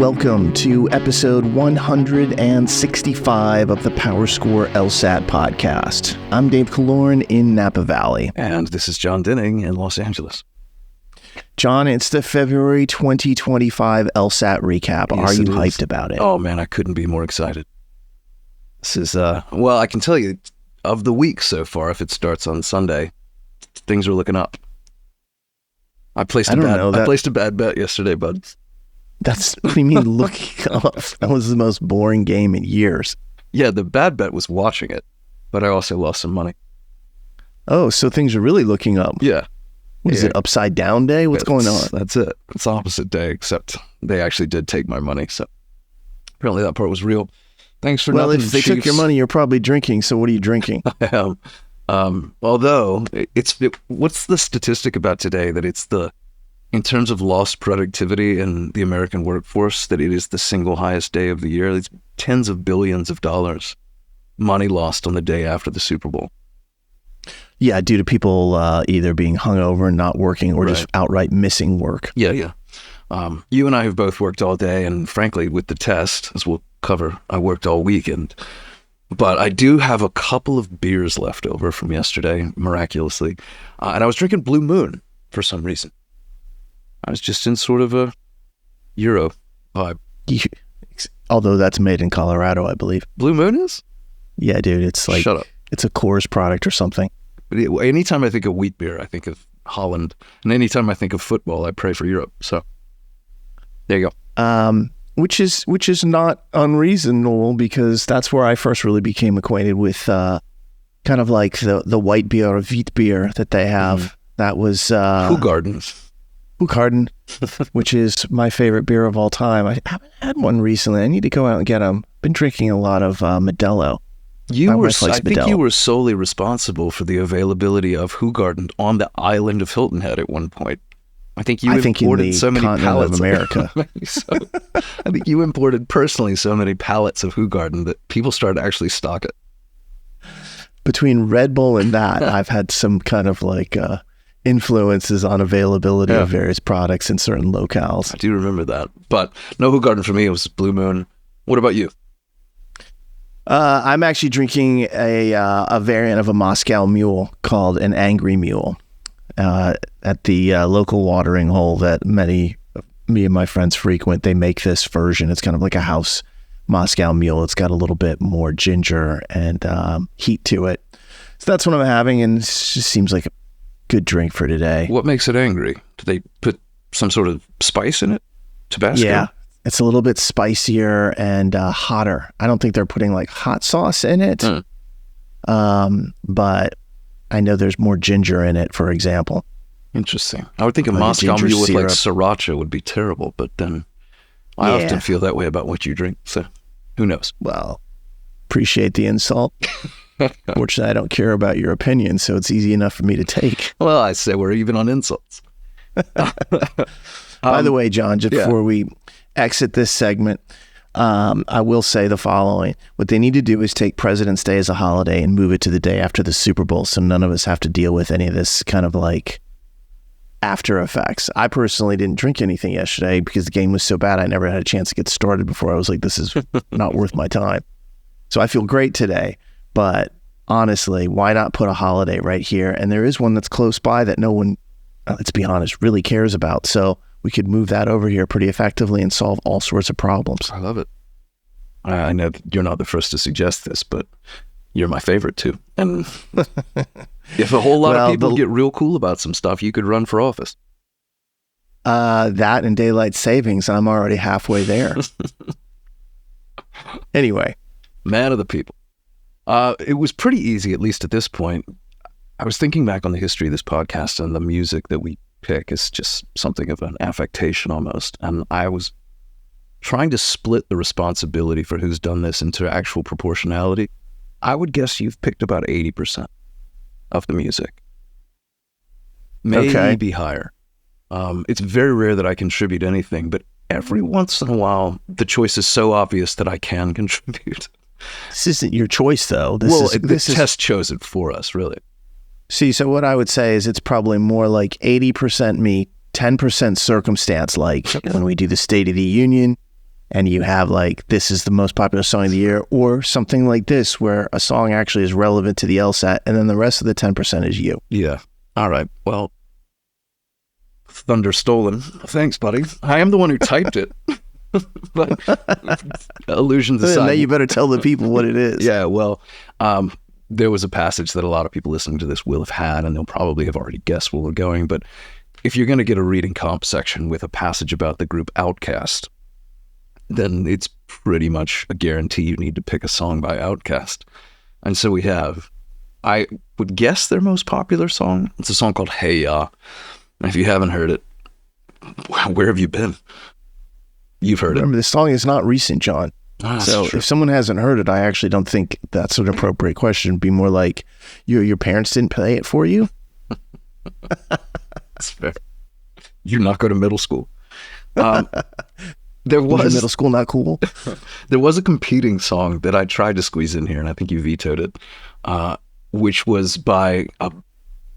welcome to episode 165 of the PowerScore LSAT podcast. I'm Dave Kaloran in Napa Valley. And this is Jon Denning in Los Angeles. Jon, it's the February 2025 LSAT recap. Yes, Are you hyped about it? Oh man, I couldn't be more excited. This is, well, I can tell you, of the week so far, if it starts on Sunday, things are looking up. I placed a bad bet yesterday, bud. What do you mean looking up? That was the most boring game in years. Yeah, the bad bet was watching it, but I also lost some money. Oh, so things are really looking up. Yeah. Is it upside down day? What's going on? That's it. It's opposite day, except they actually did take my money, so apparently that part was real. Thanks for nothing, if they took your money, you're probably drinking, so what are you drinking? I am. Although, what's the statistic about today that in terms of lost productivity in the American workforce, that it is the single highest day of the year? It's tens of billions of dollars money lost on the day after the Super Bowl. Yeah, due to people either being hungover and not working or just outright missing work. Yeah. You and I have both worked all day, and frankly, with the test, as we'll cover, I worked all weekend. But I do have a couple of beers left over from yesterday, miraculously. And I was drinking Blue Moon for some reason. I was just in sort of a Euro vibe. Although that's made in Colorado, I believe. Blue Moon is? Yeah, dude. It's like, shut up. It's a Coors product or something. But anytime I think of wheat beer, I think of Holland. And anytime I think of football, I pray for Europe. So there you go. Which is not unreasonable, because that's where I first really became acquainted with kind of like the white beer or wheat beer that they have. Mm-hmm. That was Hoegaarden, which is my favorite beer of all time. I haven't had one recently. I need to go out and get them. Been drinking a lot of Modelo. I think you were solely responsible for the availability of Hoegaarden on the island of Hilton Head at one point. I think you imported so many pallets of America. I think you imported personally so many pallets of Hoegaarden that people started to actually stock it. Between Red Bull and that, I've had some kind of like influences on availability of various products in certain locales. I do remember that. But no Hoegaarden for me. It was Blue Moon. What about you? I'm actually drinking a variant of a Moscow Mule called an Angry Mule. At the local watering hole that me and my friends frequent, they make this version. It's kind of like a house Moscow Mule. It's got a little bit more ginger and heat to it. So that's what I'm having, and it just seems like a good drink for today. What makes it angry? Do they put some sort of spice in it? Tabasco? Yeah, it's a little bit spicier and hotter. I don't think they're putting like hot sauce in it, but I know there's more ginger in it, for example. Interesting. I would think a Moscow Mule with like sriracha would be terrible, but then I often feel that way about what you drink, so who knows? Well, appreciate the insult. Fortunately, I don't care about your opinion, so it's easy enough for me to take. Well, I say we're even on insults. By the way, Jon, just before we exit this segment, I will say the following. What they need to do is take President's Day as a holiday and move it to the day after the Super Bowl, so none of us have to deal with any of this kind of like after effects. I personally didn't drink anything yesterday because the game was so bad I never had a chance to get started before I was like, this is not worth my time. So I feel great today, but honestly, why not put a holiday right here? And there is one that's close by that no one, let's be honest, really cares about. So we could move that over here pretty effectively and solve all sorts of problems. I love it. I know that you're not the first to suggest this, but you're my favorite too. And if a whole lot of people get real cool about some stuff, you could run for office. That and daylight savings, I'm already halfway there. Anyway. Man of the people. It was pretty easy, at least at this point. I was thinking back on the history of this podcast, and the music that we pick is just something of an affectation almost. And I was trying to split the responsibility for who's done this into actual proportionality. I would guess you've picked about 80% of the music. Maybe higher. It's very rare that I contribute anything, but every once in a while, the choice is so obvious that I can contribute. This isn't your choice, though. The test chose it for us, really. See, so what I would say is it's probably more like 80% me, 10% circumstance, like when we do the State of the Union, and you have like, this is the most popular song of the year, or something like this where a song actually is relevant to the LSAT, and then the rest of the 10% is you. Yeah. All right. Well, thunder stolen. Thanks, buddy. I am the one who typed it. But illusions aside. Now you better tell the people what it is. Yeah, well, there was a passage that a lot of people listening to this will have had, and they'll probably have already guessed where we're going. But if you're going to get a reading comp section with a passage about the group Outkast, then it's pretty much a guarantee you need to pick a song by Outkast. And so we have, I would guess their most popular song. It's a song called Hey Ya. And if you haven't heard it, where have you been? You've heard Remember, it. this song is not recent, John. So true. if someone hasn't heard it, I actually don't think that's an appropriate question. It'd be more like, your parents didn't play it for you? That's fair. You not go to middle school. There Was was middle school not cool? There was a competing song that I tried to squeeze in here, and I think you vetoed it, which was by a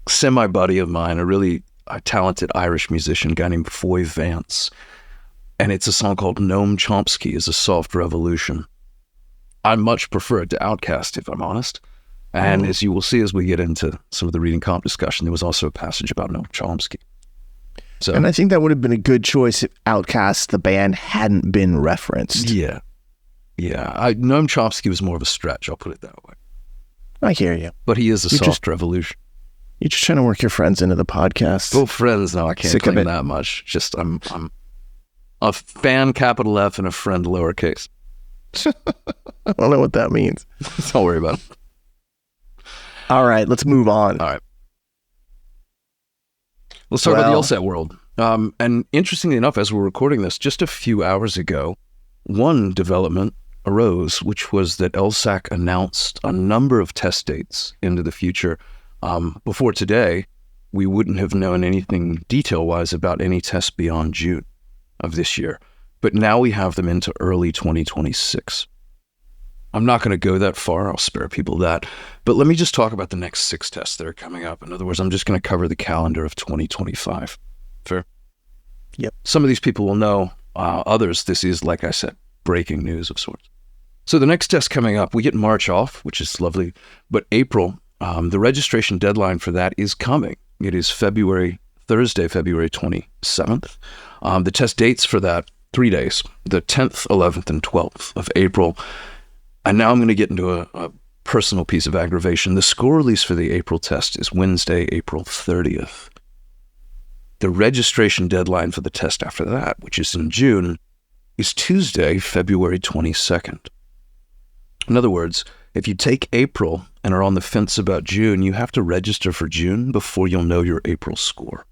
semi-buddy of mine, a really talented Irish musician, guy named Foy Vance. And it's a song called Noam Chomsky is a Soft Revolution. I much prefer it to Outkast, if I'm honest. And as you will see as we get into some of the reading comp discussion, there was also a passage about Noam Chomsky. So, And I think that would have been a good choice if Outkast, the band, hadn't been referenced. Yeah. Noam Chomsky was more of a stretch, I'll put it that way. I hear you. But he is a soft revolution. You're just trying to work your friends into the podcast. Well, friends, no, I can't Sick of claim it. that much. Just I'm a fan, capital F, and a friend, lowercase. I don't know what that means. Don't worry about it. All right, let's move on. All right. Let's talk about the LSAT world. And interestingly enough, as we're recording this, just a few hours ago, one development arose, which was that LSAC announced a number of test dates into the future. Before today, we wouldn't have known anything detail-wise about any tests beyond June of this year. But now we have them into early 2026. I'm not going to go that far. I'll spare people that. But let me just talk about the next 6 tests that are coming up. In other words, I'm just going to cover the calendar of 2025. Fair? Yep. Some of these people will know. Others, this is, like I said, breaking news of sorts. So the next test coming up, we get March off, which is lovely. But April, the registration deadline for that is coming. It is Thursday, February 27th. The test dates for that, 3 days, the 10th, 11th, and 12th of April. And now I'm going to get into a personal piece of aggravation. The score release for the April test is Wednesday, April 30th. The registration deadline for the test after that, which is in June, is Tuesday, February 22nd. In other words, if you take April and are on the fence about June, you have to register for June before you'll know your April score.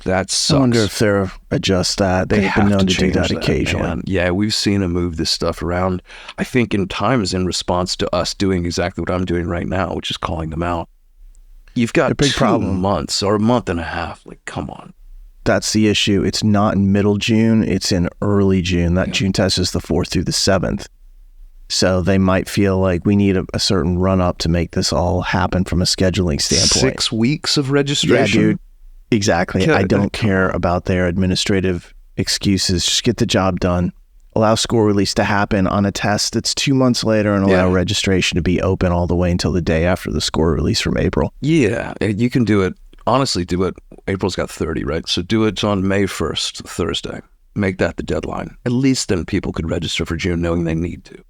That sucks. I wonder if they'll adjust that. They've been known to do that occasionally. Man. Yeah, we've seen them move this stuff around. I think in times in response to us doing exactly what I'm doing right now, which is calling them out. You've got a big 2 problem. months or a month and a half. Like, come on. That's the issue. It's not in middle June. It's in early June. That June test is the 4th through the 7th. So they might feel like we need a certain run up to make this all happen from a scheduling standpoint. 6 weeks of registration? Yeah, dude. Exactly. Okay, I don't care about their administrative excuses. Just get the job done. Allow score release to happen on a test that's 2 months later, and allow registration to be open all the way until the day after the score release from April. Yeah, you can do it. Honestly, do it. April's got 30, right? So do it on May 1st, Thursday. Make that the deadline. At least then people could register for June knowing they need to.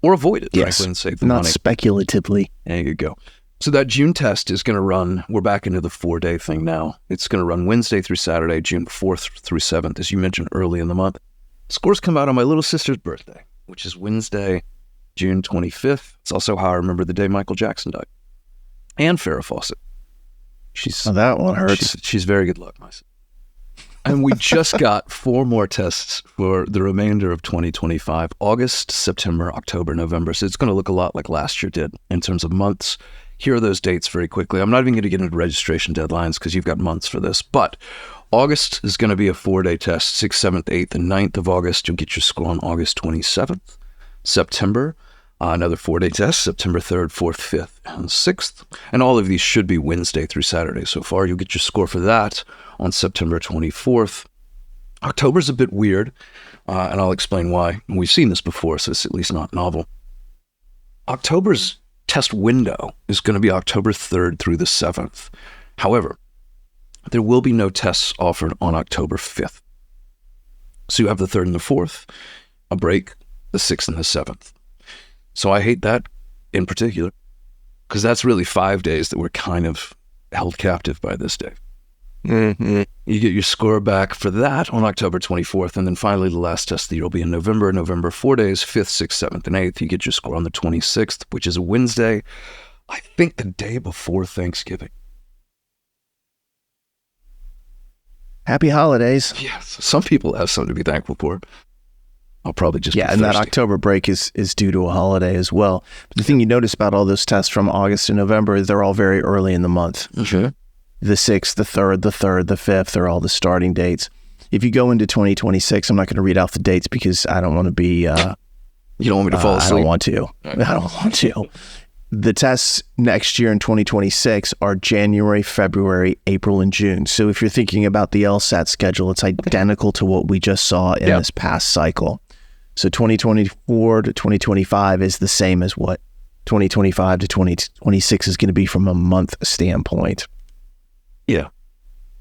Or avoid it, frankly, and save the not money. speculatively. There you go. So that June test is going to run, we're back into the 4-day thing now. It's going to run Wednesday through Saturday, June 4th through 7th, as you mentioned early in the month. Scores come out on my little sister's birthday, which is Wednesday, June 25th. It's also how I remember the day Michael Jackson died. And Farrah Fawcett. That one hurts. She's very good luck, my sister. And we just got 4 more tests for the remainder of 2025, August, September, October, November. So it's going to look a lot like last year did in terms of months. Here are those dates very quickly. I'm not even going to get into registration deadlines because you've got months for this. But August is going to be a 4-day test, 6th, 7th, 8th, and 9th of August. You'll get your score on August 27th. September, another 4-day test, September 3rd, 4th, 5th, and 6th. And all of these should be Wednesday through Saturday so far. You'll get your score for that on September 24th. October's a bit weird, and I'll explain why. We've seen this before, so it's at least not novel. October's test window is going to be October 3rd through the 7th. However, there will be no tests offered on October 5th. So you have the 3rd and the 4th, a break, the 6th and the 7th. So I hate that in particular, because that's really 5 days that we're kind of held captive by this day. Mm-hmm. You get your score back for that on October 24th, and then finally the last test of the year will be in November 4 days, 5th, 6th, 7th, and 8th. You get your score on the 26th, which is a Wednesday, I think the day before Thanksgiving. Happy holidays. Yes, some people have something to be thankful for. I'll probably just and that October break is due to a holiday as well. But the thing you notice about all those tests from August to November is they're all very early in the month. Mm-hmm. The 6th, the 3rd, the 5th, they're all the starting dates. If you go into 2026, I'm not going to read out the dates because I don't want to be... you don't want me to fall asleep? I don't want to. Right. I don't want to. The tests next year in 2026 are January, February, April, and June. So if you're thinking about the LSAT schedule, it's identical to what we just saw in this past cycle. So 2024 to 2025 is the same as what 2025 to 2026 is going to be from a month standpoint. Yeah.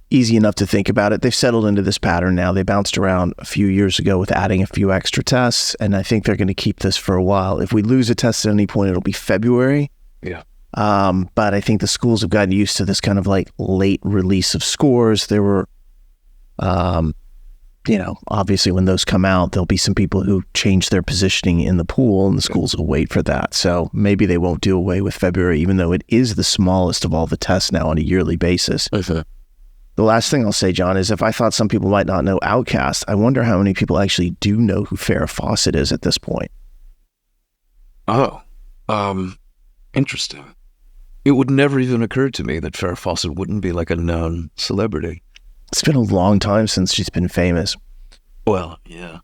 Easy enough to think about it. They've settled into this pattern now. They bounced around a few years ago with adding a few extra tests, and I think they're going to keep this for a while. If we lose a test at any point, it'll be February. Yeah. But I think the schools have gotten used to this kind of like late release of scores. There were, obviously when those come out, there'll be some people who change their positioning in the pool, and the schools will wait for that. So maybe they won't do away with February, even though it is the smallest of all the tests now on a yearly basis. Okay. The last thing I'll say, John, is if I thought some people might not know Outcast, I wonder how many people actually do know who Farrah Fawcett is at this point. Oh, interesting. It would never even occur to me that Farrah Fawcett wouldn't be like a known celebrity. It's been a long time since she's been famous. Well, yeah.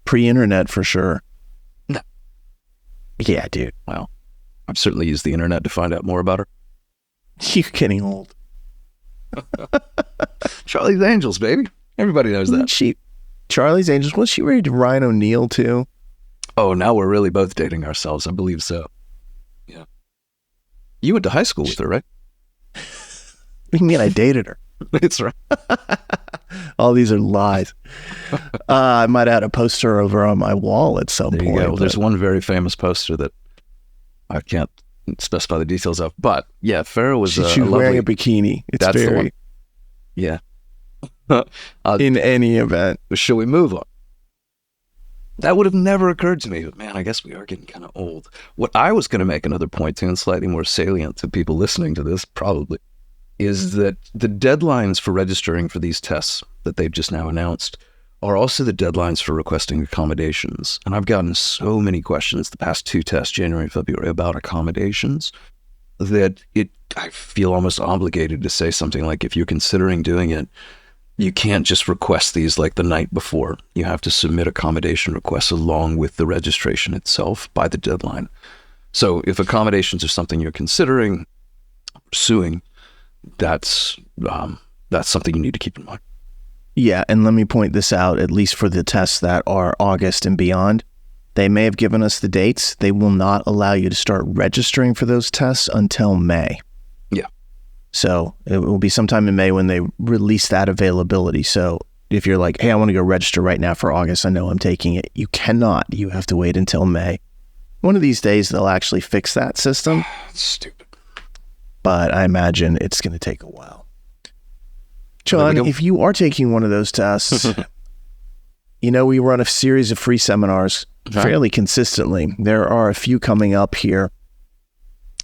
Pre-internet for sure. No. Yeah, dude. Well, I've certainly used the internet to find out more about her. You're getting old. Charlie's Angels, baby. Everybody knows that. Charlie's Angels, was she married to Ryan O'Neal too? Oh, now we're really both dating ourselves. I believe so. Yeah. You went to high school with her, right? What do you mean I dated her? That's right. All these are lies. I might have had a poster over on my wall at some point. You go. Well, there's one very famous poster that I can't specify the details of, but yeah, Farrah was she was wearing a bikini. That's very... the one. Yeah. In any event. Shall we move on? That would have never occurred to me, but man, I guess we are getting kind of old. What I was going to make another point to, and slightly more salient to people listening to this, probably, is that the deadlines for registering for these tests that they've just now announced are also the deadlines for requesting accommodations. And I've gotten so many questions the past 2 tests, January and February, about accommodations that I feel almost obligated to say something like, if you're considering doing it, you can't just request these like the night before. You have to submit accommodation requests along with the registration itself by the deadline. So if accommodations are something you're considering pursuing, that's something you need to keep in mind. Yeah, and let me point this out, at least for the tests that are August and beyond. They may have given us the dates. They will not allow you to start registering for those tests until May. Yeah. So it will be sometime in May when they release that availability. So if you're like, hey, I want to go register right now for August, I know I'm taking it. You cannot. You have to wait until May. One of these days, they'll actually fix that system. Stupid. But I imagine it's going to take a while. John, if you are taking one of those tests, we run a series of free seminars fairly consistently. There are a few coming up here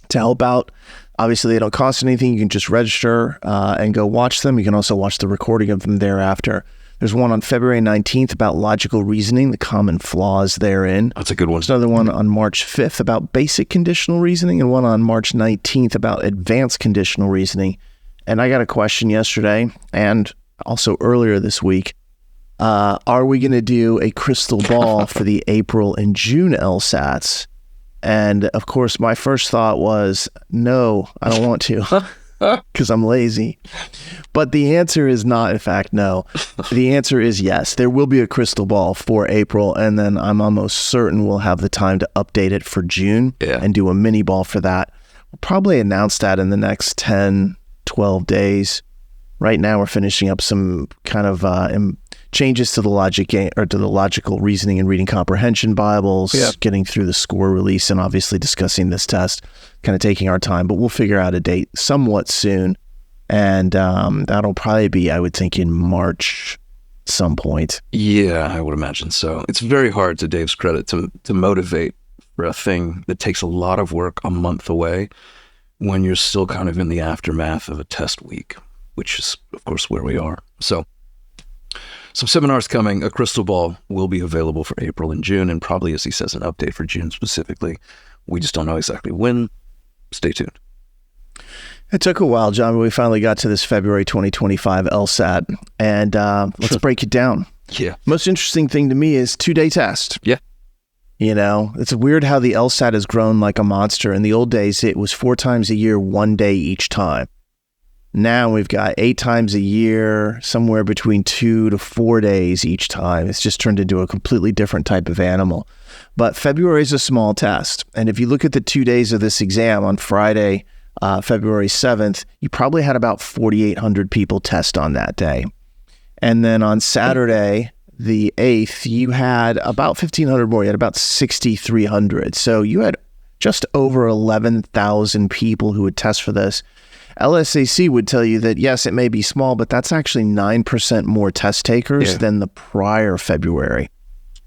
to help out. Obviously, they don't cost anything. You can just register and go watch them. You can also watch the recording of them thereafter. There's one on February 19th about logical reasoning, the common flaws therein. That's a good one. There's another one on March 5th about basic conditional reasoning, and one on March 19th about advanced conditional reasoning. And I got a question yesterday and also earlier this week. Are we going to do a crystal ball for the April and June LSATs? And of course, my first thought was, no, I don't want to because I'm lazy. But the answer is not, in fact, no. The answer is yes. There will be a crystal ball for April, and then I'm almost certain we'll have the time to update it for June and do a mini ball for that. We'll probably announce that in the next 10, 12 days. Right now, we're finishing up some kind of changes to the logical reasoning and reading comprehension Bibles, getting through the score release, and obviously discussing this test, kind of taking our time. But we'll figure out a date somewhat soon. And that'll probably be, I would think, in March some point. Yeah, I would imagine so. It's very hard, to Dave's credit, to motivate for a thing that takes a lot of work a month away when you're still kind of in the aftermath of a test week, which is, of course, where we are. So some seminars coming. A crystal ball will be available for April and June, and probably, as he says, an update for June specifically. We just don't know exactly when. Stay tuned. It took a while, John, but we finally got to this February 2025 LSAT, and let's break it down. Yeah. Most interesting thing to me is 2-day test. Yeah. You know, it's weird how the LSAT has grown like a monster. In the old days, it was 4 times a year, 1 day each time. Now we've got 8 times a year, somewhere between 2 to 4 days each time. It's just turned into a completely different type of animal. But February is a small test. And if you look at the 2 days of this exam, on Friday, February 7th, you probably had about 4,800 people test on that day. And then on Saturday, the 8th, you had about 1,500 more. You had about 6,300. So you had just over 11,000 people who would test for this. LSAC would tell you that, yes, it may be small, but that's actually 9% more test takers than the prior February.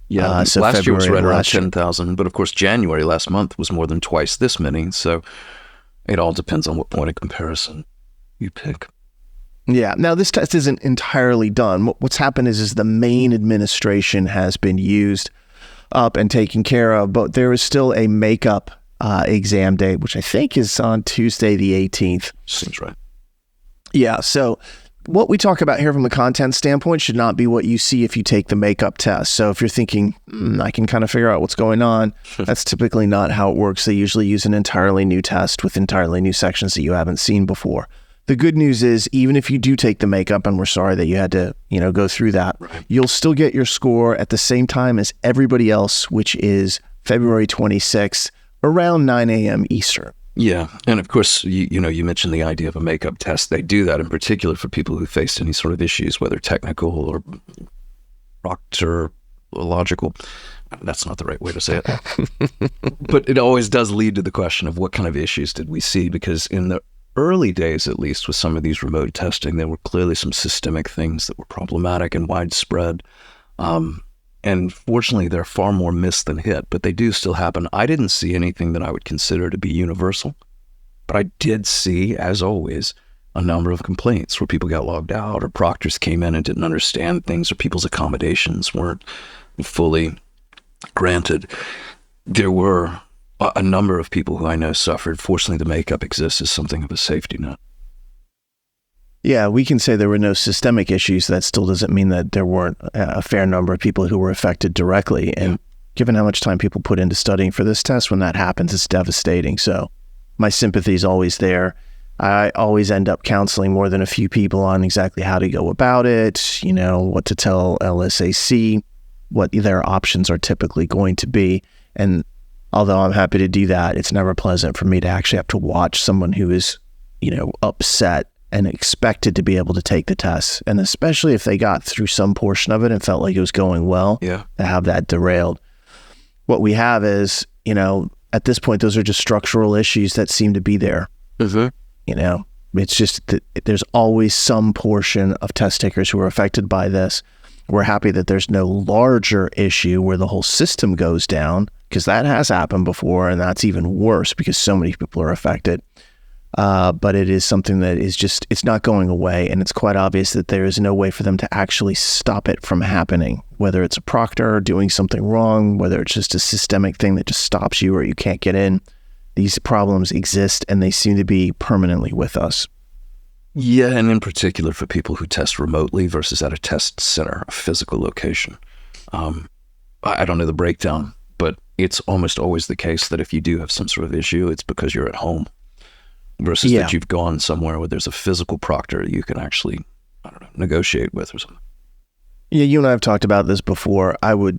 Yeah, so last year was right around 10,000. But of course, January last month was more than twice this many. So it all depends on what point of comparison you pick. Yeah. Now, this test isn't entirely done. What's happened is the main administration has been used up and taken care of, but there is still a makeup exam day, which I think is on Tuesday, the 18th. Seems right. Yeah. So what we talk about here from a content standpoint should not be what you see if you take the makeup test. So if you're thinking, I can kind of figure out what's going on, that's typically not how it works. They usually use an entirely new test with entirely new sections that you haven't seen before. The good news is, even if you do take the makeup, and we're sorry that you had to, go through that, you'll still get your score at the same time as everybody else, which is February 26th, around 9 a.m. Eastern. Yeah. And of course, you mentioned the idea of a makeup test. They do that in particular for people who faced any sort of issues, whether technical or proctological. That's not the right way to say it. But it always does lead to the question of what kind of issues did we see? Because in the early days, at least, with some of these remote testing, there were clearly some systemic things that were problematic and widespread. And fortunately, they're far more missed than hit, but they do still happen. I didn't see anything that I would consider to be universal, but I did see, as always, a number of complaints where people got logged out, or proctors came in and didn't understand things, or people's accommodations weren't fully granted. There were a number of people who I know suffered. Fortunately, the makeup exists as something of a safety net. Yeah, we can say there were no systemic issues. That still doesn't mean that there weren't a fair number of people who were affected directly. And given how much time people put into studying for this test, when that happens, it's devastating. So my sympathy is always there. I always end up counseling more than a few people on exactly how to go about it, what to tell LSAC, what their options are typically going to be. And although I'm happy to do that, it's never pleasant for me to actually have to watch someone who is, upset and expected to be able to take the test. And especially if they got through some portion of it and felt like it was going well, to have that derailed. What we have is, at this point, those are just structural issues that seem to be there. It's just that there's always some portion of test takers who are affected by this. We're happy that there's no larger issue where the whole system goes down, because that has happened before, and that's even worse because so many people are affected. But it is something that is just, it's not going away, and it's quite obvious that there is no way for them to actually stop it from happening, whether it's a proctor doing something wrong, whether it's just a systemic thing that just stops you or you can't get in. These problems exist, and they seem to be permanently with us. Yeah, and in particular for people who test remotely versus at a test center, a physical location. I don't know the breakdown, but it's almost always the case that if you do have some sort of issue, it's because you're at home. versus that you've gone somewhere where there's a physical proctor you can actually, I don't know, negotiate with or something. Yeah, you and I have talked about this before. I would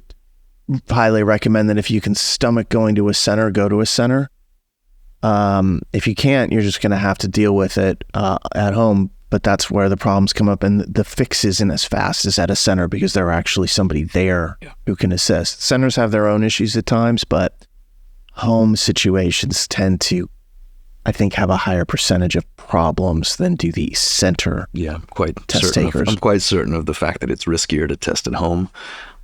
highly recommend that if you can stomach going to a center, go to a center. If you can't, you're just going to have to deal with it at home. But that's where the problems come up, and the fix isn't as fast as at a center because there are actually somebody there who can assist. Centers have their own issues at times, but home situations tend to, I think, have a higher percentage of problems than do the center test takers. I'm quite certain of the fact that it's riskier to test at home.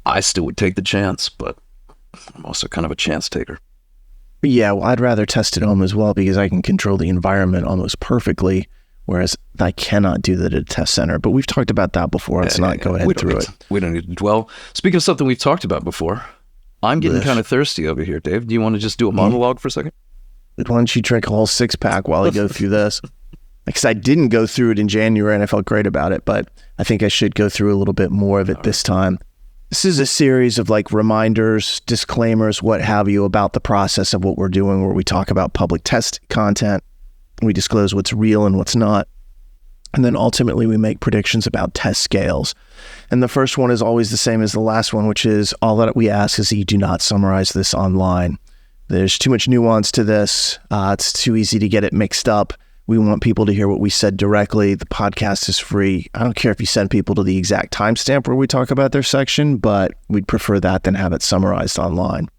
I still would take the chance, but I'm also kind of a chance taker. Yeah, well, I'd rather test at home as well because I can control the environment almost perfectly, whereas I cannot do that at a test center. But we've talked about that before. Let's not go ahead through it. We don't need to dwell. Speaking of something we've talked about before, I'm getting kind of thirsty over here, Dave. Do you want to just do a monologue for a second? Why don't you drink a whole 6-pack while I go through this? Because I didn't go through it in January and I felt great about it, but I think I should go through a little bit more of it this time. This is a series of like reminders, disclaimers, what have you about the process of what we're doing, where we talk about public test content. We disclose what's real and what's not. And then ultimately we make predictions about test scales. And the first one is always the same as the last one, which is all that we ask is that you do not summarize this online. There's too much nuance to this. It's too easy to get it mixed up. We want people to hear what we said directly. The podcast is free. I don't care if you send people to the exact timestamp where we talk about their section, but we'd prefer that than have it summarized online.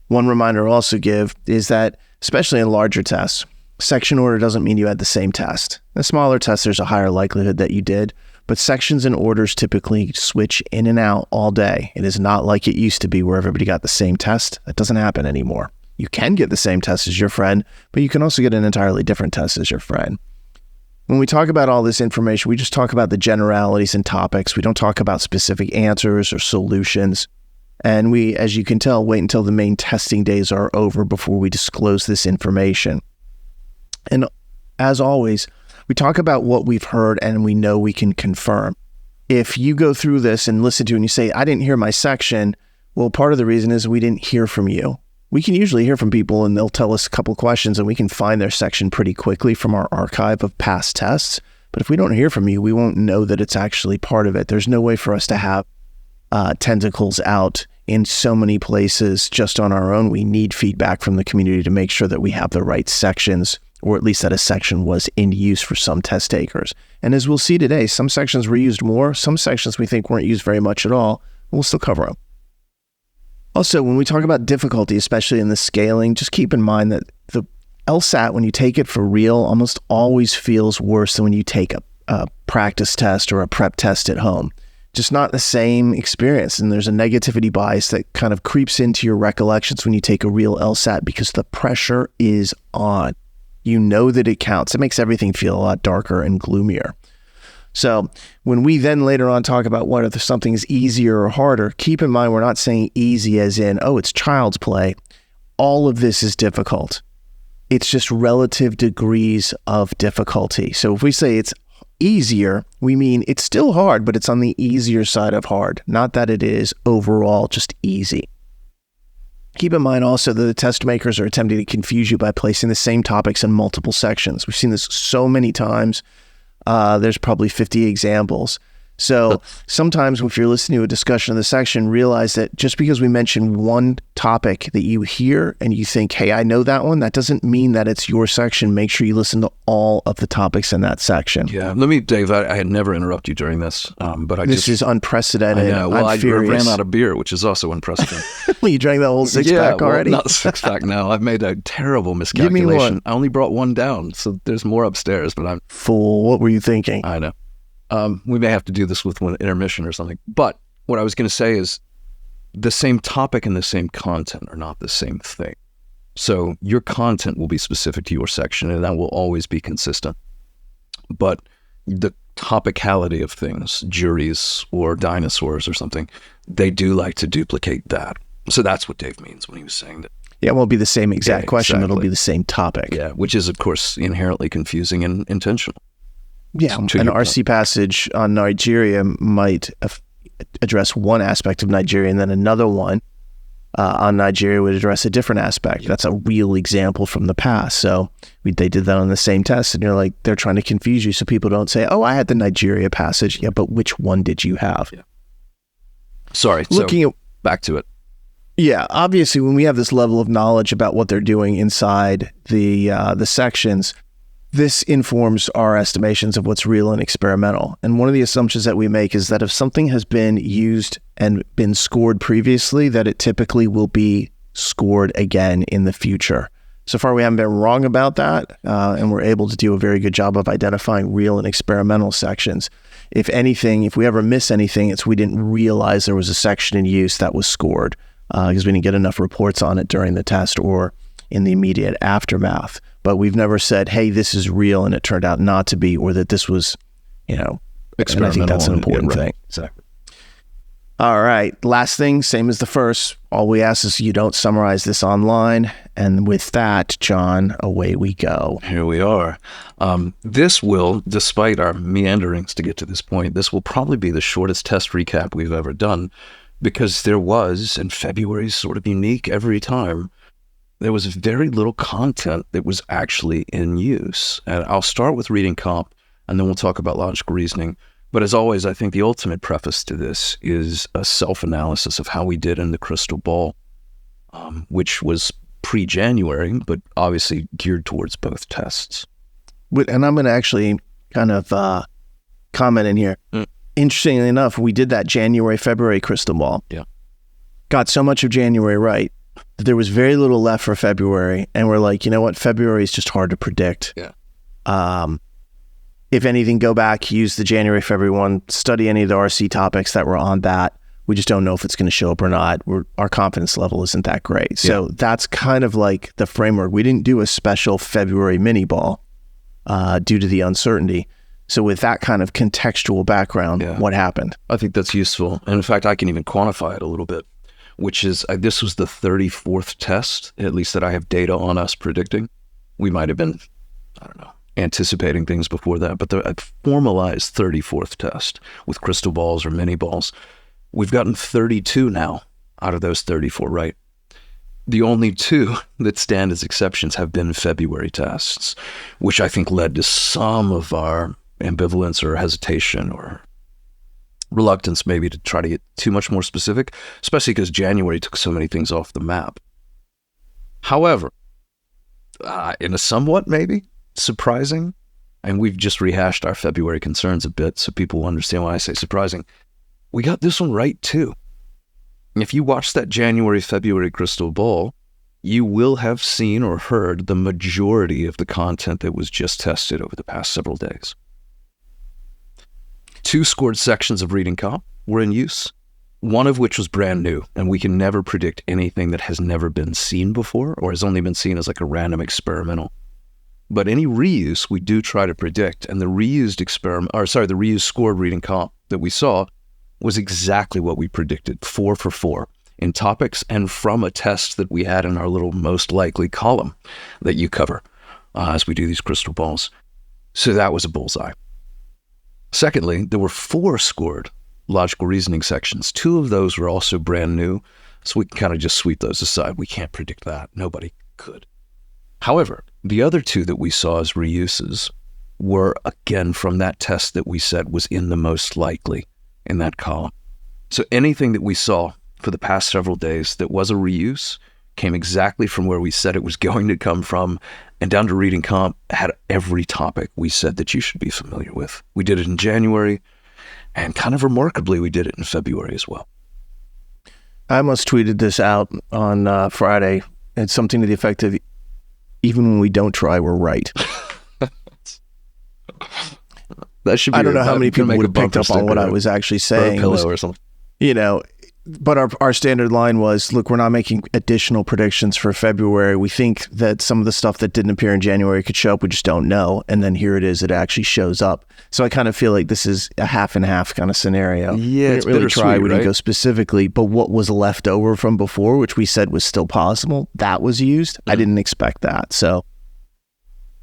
One reminder I'll also give is that, especially in larger tests, section order doesn't mean you had the same test. In smaller tests, there's a higher likelihood that you did, but sections and orders typically switch in and out all day. It is not like it used to be where everybody got the same test. That doesn't happen anymore. You can get the same test as your friend, but you can also get an entirely different test as your friend. When we talk about all this information, we just talk about the generalities and topics. We don't talk about specific answers or solutions. And we, as you can tell, wait until the main testing days are over before we disclose this information. And as always, we talk about what we've heard and we know we can confirm. If you go through this and listen to it and you say, I didn't hear my section, well, part of the reason is we didn't hear from you. We can usually hear from people and they'll tell us a couple questions and we can find their section pretty quickly from our archive of past tests. But if we don't hear from you, we won't know that it's actually part of it. There's no way for us to have tentacles out in so many places just on our own. We need feedback from the community to make sure that we have the right sections, or at least that a section was in use for some test takers. And as we'll see today, some sections were used more, some sections we think weren't used very much at all. We'll still cover them. Also, when we talk about difficulty, especially in the scaling, just keep in mind that the LSAT, when you take it for real, almost always feels worse than when you take a practice test or a prep test at home. Just not the same experience. And there's a negativity bias that kind of creeps into your recollections when you take a real LSAT because the pressure is on. You know that it counts. It makes everything feel a lot darker and gloomier. So when we then later on talk about whether something is easier or harder, keep in mind we're not saying easy as in, oh, it's child's play. All of this is difficult. It's just relative degrees of difficulty. So if we say it's easier, we mean it's still hard, but it's on the easier side of hard, not that it is overall just easy. Keep in mind also that the test makers are attempting to confuse you by placing the same topics in multiple sections. We've seen this so many times. There's probably 50 examples. So sometimes if you're listening to a discussion of the section, realize that just because we mention one topic that you hear and you think, hey, I know that one, that doesn't mean that it's your section. Make sure you listen to all of the topics in that section. Yeah. Let me, Dave, I had never interrupt you during this, but this is unprecedented. I know. Well, I ran out of beer, which is also unprecedented. Well, you drank that whole 6-pack already? Not 6-pack now. I've made a terrible miscalculation. Give me one. I only brought one down, so there's more upstairs, but I'm... Fool, what were you thinking? I know. We may have to do this with one intermission or something. But what I was going to say is the same topic and the same content are not the same thing. So your content will be specific to your section, and that will always be consistent. But the topicality of things, juries or dinosaurs or something, they do like to duplicate that. So that's what Dave means when he was saying that. Yeah, it won't be the same exact question. Exactly. It'll be the same topic. Yeah, which is, of course, inherently confusing and intentional. Yeah, an RC passage on Nigeria might address one aspect of Nigeria and then another one. on Nigeria would address a different aspect. That's a real example from the past. So they did that on the same test, and you're like, they're trying to confuse you so people don't say, oh, I had the Nigeria passage. Yeah, but which one did you have? Yeah. Sorry. Back to it. Yeah, obviously, when we have this level of knowledge about what they're doing inside the sections, this informs our estimations of what's real and experimental. And one of the assumptions that we make is that if something has been used and been scored previously, that it typically will be scored again in the future. So far, we haven't been wrong about that, and we're able to do a very good job of identifying real and experimental sections. If anything, if we ever miss anything, it's we didn't realize there was a section in use that was scored because we didn't get enough reports on it during the test or in the immediate aftermath. But we've never said, hey, this is real and it turned out not to be, or that this was, experimental. And I think that's an important thing. Exactly. All right. Last thing, same as the first. All we ask is you don't summarize this online. And with that, Jon, away we go. Here we are. This will, despite our meanderings to get to this point, this will probably be the shortest test recap we've ever done, because there was, and February is sort of unique every time, there was very little content that was actually in use. And I'll start with reading comp, and then we'll talk about logical reasoning. But as always, I think the ultimate preface to this is a self-analysis of how we did in the crystal ball, which was pre-January, but obviously geared towards both tests. And I'm going to actually kind of comment in here. Interestingly enough, we did that January, February crystal ball. Yeah. Got so much of January right. There was very little left for February, and we're like, you know what? February is just hard to predict. Yeah. If anything, go back, use the January, February one, study any of the RC topics that were on that. We just don't know if it's going to show up or not. Our confidence level isn't that great. So that's kind of like the framework. We didn't do a special February mini ball due to the uncertainty. So with that kind of contextual background, what happened? I think that's useful. And in fact, I can even quantify it a little bit, which is this was the 34th test, at least that I have data on us predicting. We might have been, I don't know, anticipating things before that, but the formalized 34th test with crystal balls or mini balls, we've gotten 32 now out of those 34 right. The only two that stand as exceptions have been February tests, which I think led to some of our ambivalence or hesitation or reluctance maybe to try to get too much more specific, especially because January took so many things off the map. However, in a somewhat maybe surprising, and we've just rehashed our February concerns a bit so people will understand why I say surprising, we got this one right too. If you watch that January, February crystal ball, you will have seen or heard the majority of the content that was just tested over the past several days. 2 scored sections of reading comp were in use, one of which was brand new, and we can never predict anything that has never been seen before or has only been seen as like a random experimental. But any reuse we do try to predict, and the reused scored reading comp that we saw was exactly what we predicted, 4 for 4 in topics and from a test that we had in our little most likely column that you cover as we do these crystal balls. So that was a bullseye. Secondly, there were 4 scored logical reasoning sections. 2 of those were also brand new, so we can kind of just sweep those aside. We can't predict that. Nobody could. However, the other 2 that we saw as reuses were, again, from that test that we said was in the most likely in that column. So anything that we saw for the past several days that was a reuse came exactly from where we said it was going to come from, and down to reading comp had every topic we said that you should be familiar with. We did it in January, and kind of remarkably, we did it in February as well. I almost tweeted this out on Friday. It's something to the effect of, even when we don't try, we're right. That should be. I don't know how many people would have picked up on what I was actually saying. Or a pillow or something. But our standard line was, look, we're not making additional predictions for February. We think that some of the stuff that didn't appear in January could show up. We just don't know. And then here it is. It actually shows up. So I kind of feel like this is a half and half kind of scenario. Yeah, we didn't really try. We didn't go specifically. But what was left over from before, which we said was still possible, that was used. I didn't expect that. So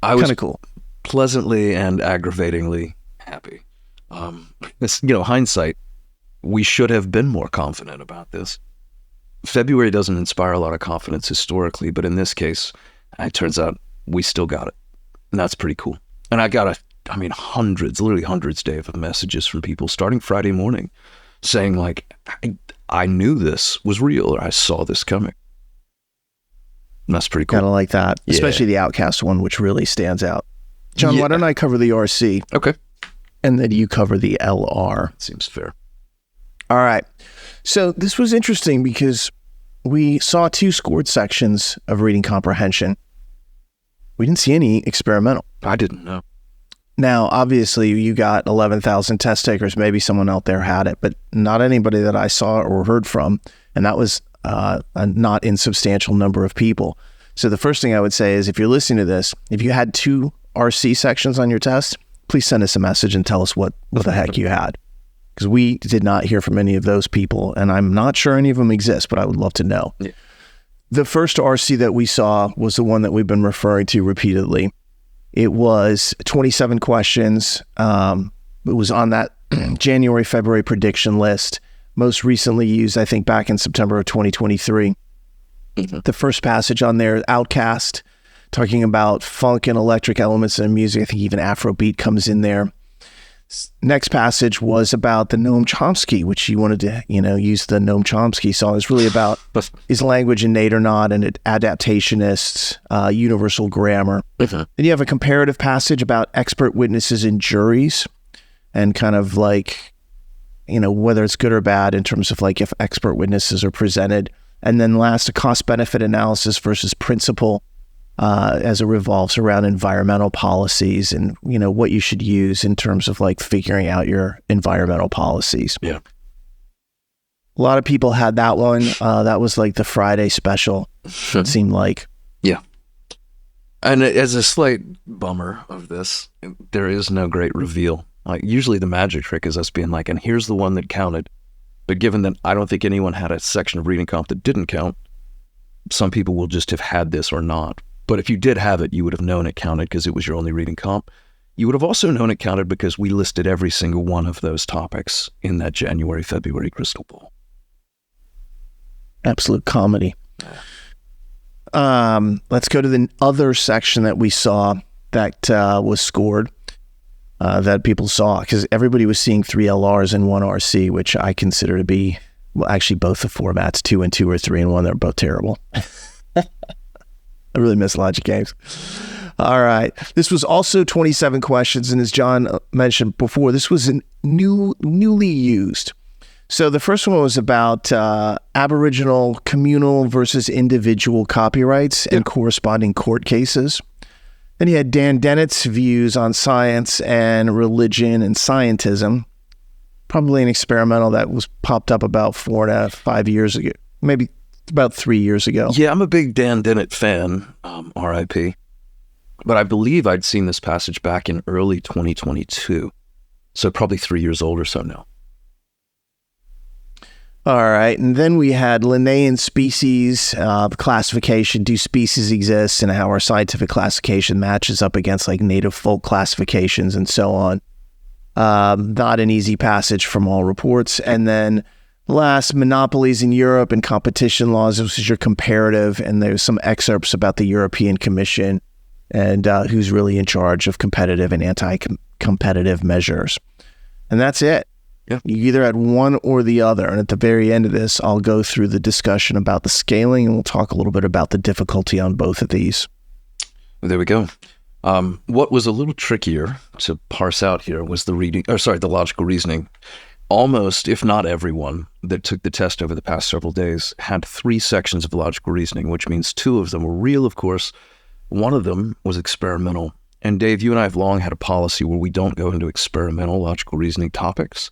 kind of cool. Pleasantly and aggravatingly happy. Hindsight, we should have been more confident about this. February doesn't inspire a lot of confidence historically, but in this case, it turns out we still got it. And that's pretty cool. And I got hundreds, literally hundreds, Dave, of messages from people starting Friday morning saying like, I knew this was real, or I saw this coming. And that's pretty cool. Kind of like that, Yeah. especially the Outcast one, which really stands out. John, why don't I cover the RC? Okay. And then you cover the LR. Seems fair. All right. So this was interesting because we saw 2 scored sections of reading comprehension. We didn't see any experimental. I didn't know. Now, obviously, you got 11,000 test takers. Maybe someone out there had it, but not anybody that I saw or heard from. And that was a not insubstantial number of people. So the first thing I would say is if you're listening to this, if you had 2 RC sections on your test, please send us a message and tell us what the heck you had. Because we did not hear from any of those people, and I'm not sure any of them exist, but I would love to know. Yeah. The first RC that we saw was the one that we've been referring to repeatedly. It was 27 questions. It was on that January, February prediction list, most recently used, I think, back in September of 2023. Mm-hmm. The first passage on there, Outcast, talking about funk and electric elements in music. I think even Afrobeat comes in there. Next passage was about the Noam Chomsky, which he wanted to, use the Noam Chomsky song. It's really about is language innate or not, and adaptationists, universal grammar. Mm-hmm. Then you have a comparative passage about expert witnesses and juries, and kind of like, whether it's good or bad in terms of like if expert witnesses are presented. And then last, a cost-benefit analysis versus principle, as it revolves around environmental policies and, what you should use in terms of like figuring out your environmental policies. Yeah. A lot of people had that one. That was like the Friday special, it seemed like. Yeah. And as a slight bummer of this, there is no great reveal. Like usually the magic trick is us being like, and here's the one that counted. But given that I don't think anyone had a section of reading comp that didn't count, some people will just have had this or not. But if you did have it, you would have known it counted because it was your only reading comp. You would have also known it counted because we listed every single one of those topics in that January, February crystal ball. Absolute comedy. Let's go to the other section that we saw that was scored, that people saw, because everybody was seeing 3 LRs and 1 RC, which I consider to be, well, actually both the formats, 2 and 2 or 3 and 1, they're both terrible. I really miss logic games. All right. This was also 27 questions. And as John mentioned before, this was newly used. So the first one was about Aboriginal communal versus individual copyrights and corresponding court cases. Then you had Dan Dennett's views on science and religion and scientism. Probably an experimental that was popped up about 4 to 5 years ago, maybe about 3 years ago. Yeah, I'm a big Dan Dennett fan, RIP. But I believe I'd seen this passage back in early 2022. So probably 3 years old or so now. All right. And then we had Linnaean species, classification, do species exist, and how our scientific classification matches up against like native folk classifications and so on. Not an easy passage from all reports. And then last, monopolies in Europe and competition laws. This is your comparative, and there's some excerpts about the European Commission and who's really in charge of competitive and anti-competitive measures. And that's it. Yeah. You either had one or the other. And at the very end of this, I'll go through the discussion about the scaling, and we'll talk a little bit about the difficulty on both of these. There we go. What was a little trickier to parse out here was the logical reasoning. Almost, if not everyone that took the test over the past several days had 3 sections of logical reasoning, which means 2 of them were real, of course. One of them was experimental. And Dave, you and I have long had a policy where we don't go into experimental logical reasoning topics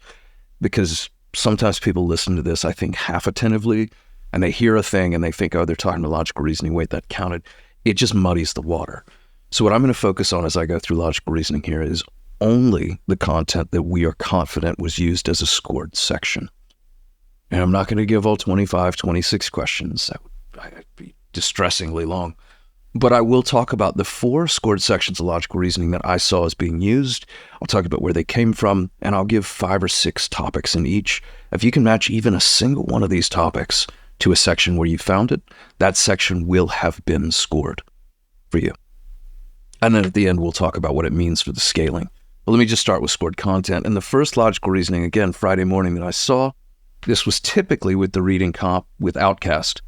because sometimes people listen to this, I think, half attentively, and they hear a thing and they think, oh, they're talking about logical reasoning. Wait, that counted. It just muddies the water. So what I'm going to focus on as I go through logical reasoning here is only the content that we are confident was used as a scored section. And I'm not going to give all 25, 26 questions. That would be distressingly long. But I will talk about the 4 scored sections of logical reasoning that I saw as being used. I'll talk about where they came from, and I'll give 5 or 6 topics in each. If you can match even a single one of these topics, to a section where you found it, that section will have been scored for you. And then at the end, we'll talk about what it means for the scaling. But let me just start with scored content. And the first logical reasoning, again, Friday morning that I saw, this was typically with the reading comp with Outcast,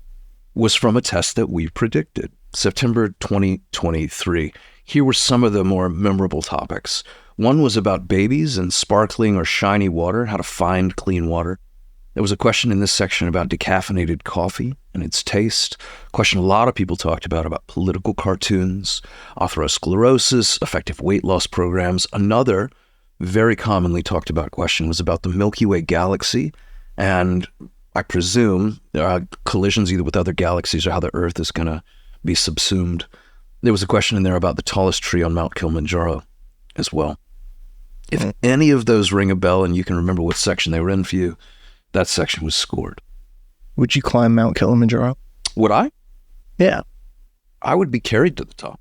was from a test that we predicted, September 2023. Here were some of the more memorable topics. One was about babies and sparkling or shiny water, how to find clean water. There was a question in this section about decaffeinated coffee and its taste. A question a lot of people talked about political cartoons, atherosclerosis, effective weight loss programs. Another very commonly talked about question was about the Milky Way galaxy, and I presume collisions either with other galaxies or how the Earth is going to be subsumed. There was a question in there about the tallest tree on Mount Kilimanjaro as well. If any of those ring a bell and you can remember what section they were in for you, that section was scored. Would you climb Mount Kilimanjaro? Would I? Yeah. I would be carried to the top.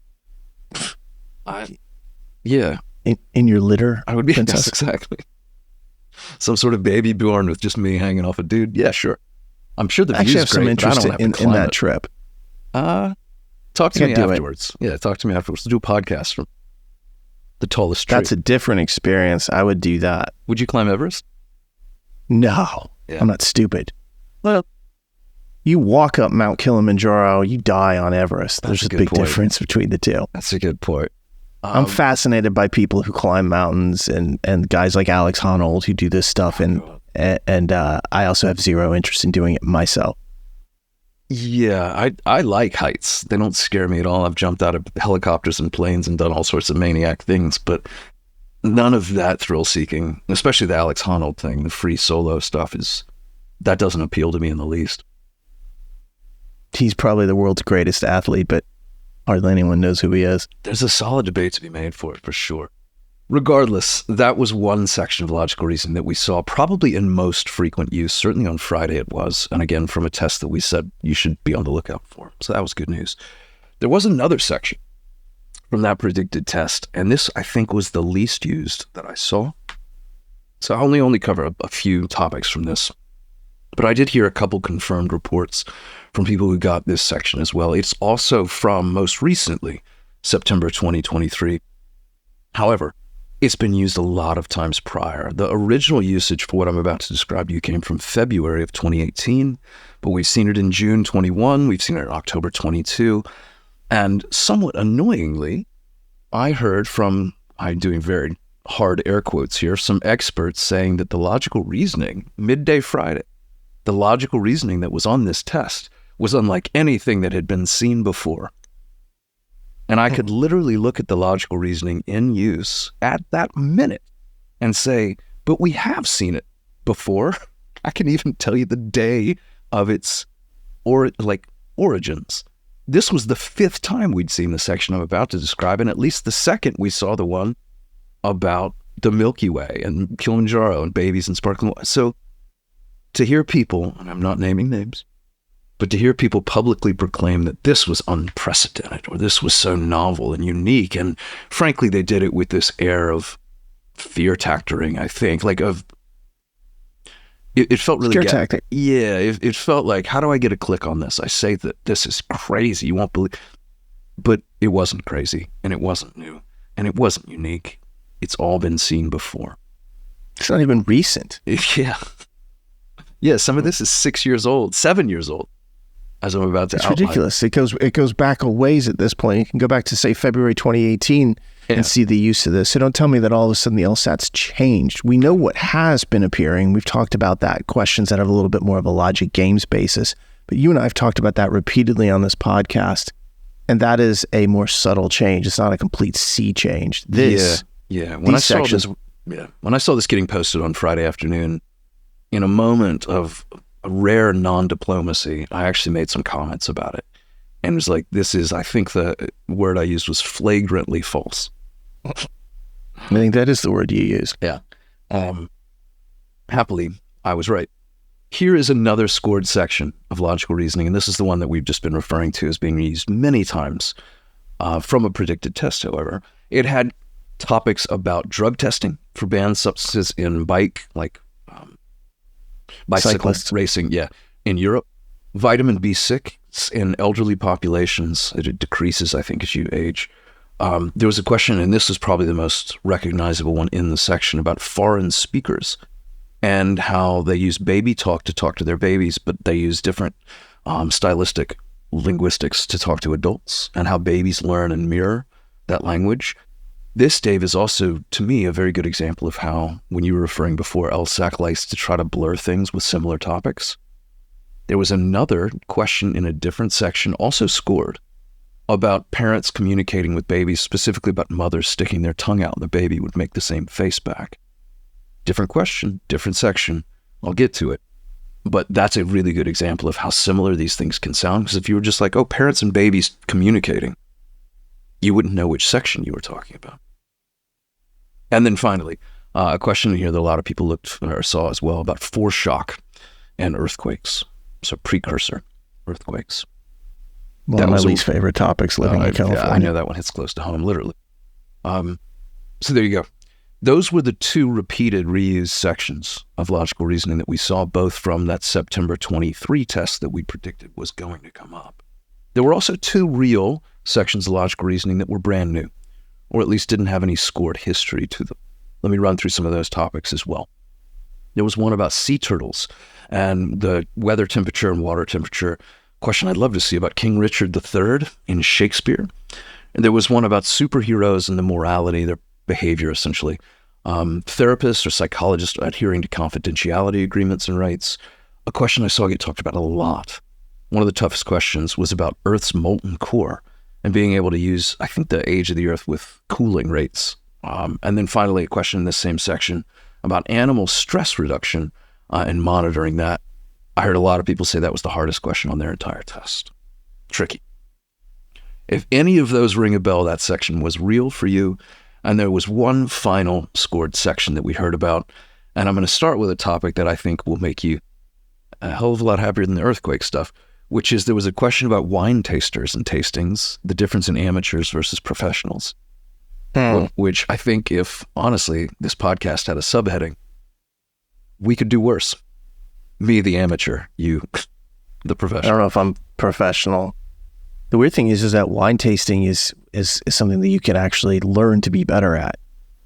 Yeah. In your litter? I would be, princess? yes, exactly. Some sort of baby born with just me hanging off a dude. Yeah, sure. I'm sure the view's have some great, interest but I don't have to in climb that it. trip. Talk to me do it. afterwards. Yeah, talk to me afterwards. Let's do a podcast from the tallest tree. That's a different experience. I would do that. Would you climb Everest? No, Yeah. I'm not stupid. Well, you walk up Mount Kilimanjaro, you die on Everest. That's There's a a good big point. difference between the two. That's a good point. I'm fascinated by people who climb mountains and guys like Alex Honnold who do this stuff, and I also have zero interest in doing it myself. Yeah, I like heights. They don't scare me at all. I've jumped out of helicopters and planes and done all sorts of maniac things, but none of that thrill-seeking, especially the Alex Honnold thing, the free solo stuff, that doesn't appeal to me in the least. He's probably the world's greatest athlete, but hardly anyone knows who he is. There's a solid debate to be made for it, for sure. Regardless, that was one section of logical reasoning that we saw probably in most frequent use. Certainly on Friday it was. And again, from a test that we said you should be on the lookout for. So that was good news. There was another section from that predicted test, and this, I think, was the least used that I saw. So I'll only cover a few topics from this. But I did hear a couple confirmed reports from people who got this section as well. It's also from, most recently, September 2023. However, it's been used a lot of times prior. The original usage for what I'm about to describe to you came from February of 2018, but we've seen it in June 21, we've seen it in October 22, and somewhat annoyingly, I heard from, I'm doing very hard air quotes here, some experts saying that the logical reasoning, midday Friday, the logical reasoning that was on this test was unlike anything that had been seen before. And I could literally look at the logical reasoning in use at that minute and say, but we have seen it before. I can even tell you the day of its origins. This was the 5th time we'd seen the section I'm about to describe, and at least the 2nd we saw the one about the Milky Way and Kilimanjaro and babies and sparkling water. So to hear people, and I'm not naming names, but to hear people publicly proclaim that this was unprecedented or this was so novel and unique, and frankly, they did it with this air of fear tactoring, I think, it felt really... Fear tactic. Yeah, it felt like, how do I get a click on this? I say that this is crazy, you won't believe... But it wasn't crazy, and it wasn't new, and it wasn't unique. It's all been seen before. It's not even recent. Yeah. Yeah, some of this is 6 years old, 7 years old, as I'm about to outline. It's ridiculous. It goes back a ways at this point. You can go back to, say, February 2018 and see the use of this. So don't tell me that all of a sudden the LSAT's changed. We know what has been appearing. We've talked about that, questions that have a little bit more of a logic games basis. But you and I have talked about that repeatedly on this podcast. And that is a more subtle change. It's not a complete sea change. When I saw this getting posted on Friday afternoon, in a moment of a rare non-diplomacy, I actually made some comments about it. And it was like, I think the word I used was flagrantly false. I think that is the word you used. Yeah. Happily, I was right. Here is another scored section of logical reasoning, and this is the one that we've just been referring to as being used many times from a predicted test, however. It had topics about drug testing for banned substances in bicycle Cyclists. racing, in Europe, Vitamin B6 in elderly populations, it decreases, I think, as you age. There was a question, and this is probably the most recognizable one in the section, about foreign speakers and how they use baby talk to talk to their babies, but they use different stylistic linguistics to talk to adults, and how babies learn and mirror that language. This, Dave, is also, to me, a very good example of how, when you were referring before, LSAT likes to try to blur things with similar topics. There was another question in a different section, also scored, about parents communicating with babies, specifically about mothers sticking their tongue out and the baby would make the same face back. Different question, different section. I'll get to it. But that's a really good example of how similar these things can sound, because if you were just like, oh, parents and babies communicating, you wouldn't know which section you were talking about. And then finally, a question here that a lot of people looked or saw as well about foreshock and earthquakes. So precursor earthquakes. One of my least favorite topics living in California. Yeah, I know that one hits close to home, literally. So there you go. Those were the two repeated reused sections of logical reasoning that we saw, both from that September 23 test that we predicted was going to come up. There were also two real sections of logical reasoning that were brand new, or at least didn't have any scored history to them. Let me run through some of those topics as well. There was one about sea turtles and the weather temperature and water temperature. Question I'd love to see about King Richard III in Shakespeare. And there was one about superheroes and the morality, their behavior essentially. Therapists or psychologists adhering to confidentiality agreements and rights. A question I saw get talked about a lot. One of the toughest questions was about Earth's molten core and being able to use, I think, the age of the Earth with cooling rates. And then finally, a question in this same section about animal stress reduction and monitoring that. I heard a lot of people say that was the hardest question on their entire test. Tricky. If any of those ring a bell, that section was real for you. And there was one final scored section that we heard about. And I'm going to start with a topic that I think will make you a hell of a lot happier than the earthquake stuff, which is there was a question about wine tasters and tastings, the difference in amateurs versus professionals. Which I think if, honestly, this podcast had a subheading, we could do worse. Me, the amateur, you, the professional. I don't know if I'm professional. The weird thing is that wine tasting is something that you can actually learn to be better at.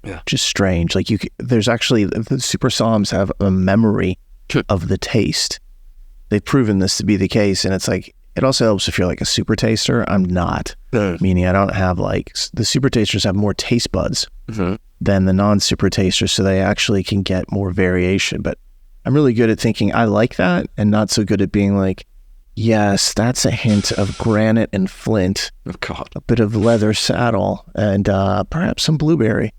Yeah. Just strange. Like there's actually, the super somms have a memory of the taste. They've proven this to be the case. And it's like, it also helps if you're like a super taster. I'm not. Meaning I don't have the super tasters have more taste buds than the non-super tasters. So they actually can get more variation. But I'm really good at thinking I like that and not so good at being like, yes, that's a hint of granite and flint, a bit of leather saddle, and perhaps some blueberry.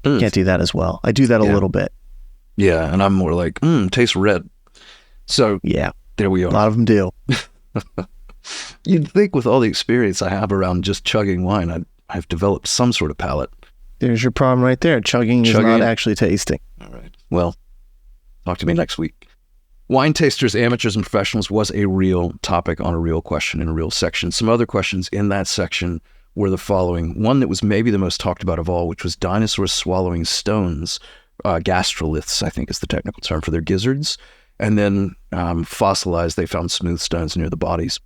Can't do that as well. I do that a little bit. Yeah, and I'm more like, tastes red. So yeah, there we are. A lot of them do. You'd think with all the experience I have around just chugging wine, I've developed some sort of palate. There's your problem right there. Chugging is not actually tasting. All right. Well, talk to me next week. Wine tasters, amateurs, and professionals was a real topic on a real question in a real section. Some other questions in that section were the following. One that was maybe the most talked about of all, which was dinosaurs swallowing stones, gastroliths, I think is the technical term for their gizzards. And then fossilized, they found smooth stones near the bodies.